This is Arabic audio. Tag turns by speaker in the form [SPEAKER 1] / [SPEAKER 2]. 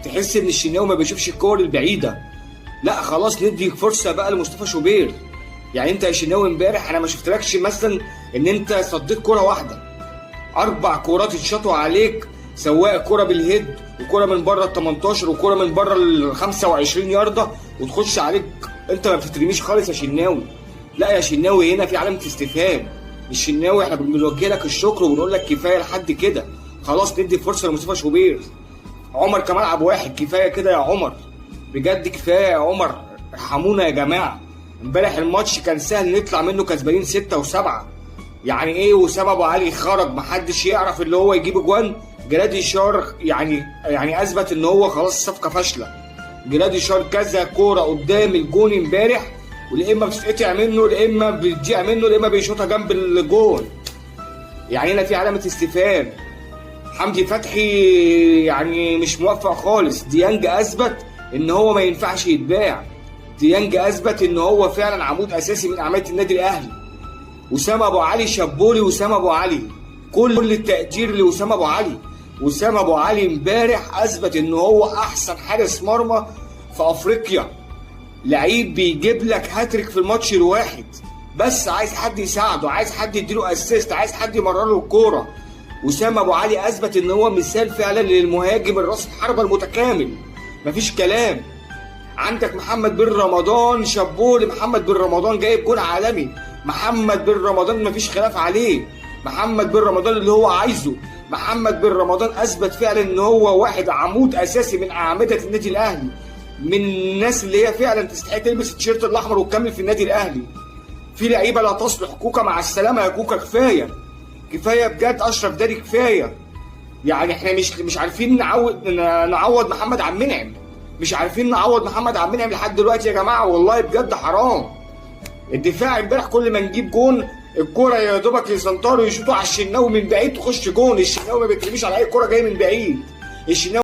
[SPEAKER 1] تحس ان الشناوي ما بيشوفش الكور البعيده. لا خلاص ندي فرصه بقى لمصطفى شوبير. يعني انت يا شناوي امبارح انا ما شفتلكش مثلا ان انت صديت كوره واحده، 4 كورات اتشاطوا عليك، سواء كوره بالهيد وكوره من بره ال 18 وكوره من بره ال 25 يارده وتخش عليك. انت ما بتترميش خالص يا شناوي. لا يا شناوي هنا في علامه استفهام. الشناوي احنا بنوجه لك الشكر وبنقول لك كفايه لحد كده، خلاص ندي فرصه لمصطفى شوبير. عمر كمال عبد الواحد كفايه كده يا عمر، بجد كفايه يا عمر، ارحمونا يا جماعه. امبارح الماتش كان سهل نطلع منه كسبانين 6 و7. يعني ايه وسام ابو علي خرج محدش يعرف اللي هو يجيب اجوان. جرادي شار يعني اثبت ان هو خلاص الصفقه فاشله. جرادي شار كذا كوره قدام الجون امبارح، ولا اما بتتقطع منه لا اما بتضيع منه لا اما بيشوطها جنب الجون. يعني هنا في علامه استفهام. حمدي فتحي يعني مش موفق خالص. ديانج اثبت ان هو ما ينفعش يتباع. ديانج اثبت ان هو فعلا عمود اساسي من اعمده النادي الاهلي. وسام ابو علي شابولي. وسام ابو علي كل التقدير لوسام ابو علي. وسام ابو علي امبارح اثبت ان هو احسن حارس مرمى في افريقيا. لعيب بيجيب لك هاتريك في الماتش الواحد، بس عايز حد يساعده، عايز حد يديله اسيست، عايز حد يمرر له الكوره. وسام ابو علي اثبت ان هو مثال فعلا للمهاجم الراس الحربه المتكامل، مفيش كلام. عندك محمد بن رمضان شابول. محمد بن رمضان جايب جول عالمي. محمد بن رمضان مفيش خلاف عليه. محمد بن رمضان اللي هو عايزه. محمد بن رمضان اثبت فعلا ان هو واحد عمود اساسي من اعمده النادي الاهلي، من الناس اللي هي فعلا تستحق تلبس التيشيرت الاحمر وتكمل في النادي الاهلي. في لعيبه لا تصلح. كوكا مع السلامه يا كوكا، كفايه كفايه بجد. اشرف داري كفايه. يعني احنا مش عارفين نعوض محمد عبد المنعم. مش عارفين نعوض محمد عبد المنعم لحد دلوقتي يا جماعه، والله بجد حرام. الدفاع امبارح كل ما نجيب جون الكوره يا دوبك يسنطروا يشوطوا على الشناوي من بعيد تخش جون. الشناوي ما بيترميش على اي كوره جايه من بعيد. الشناوي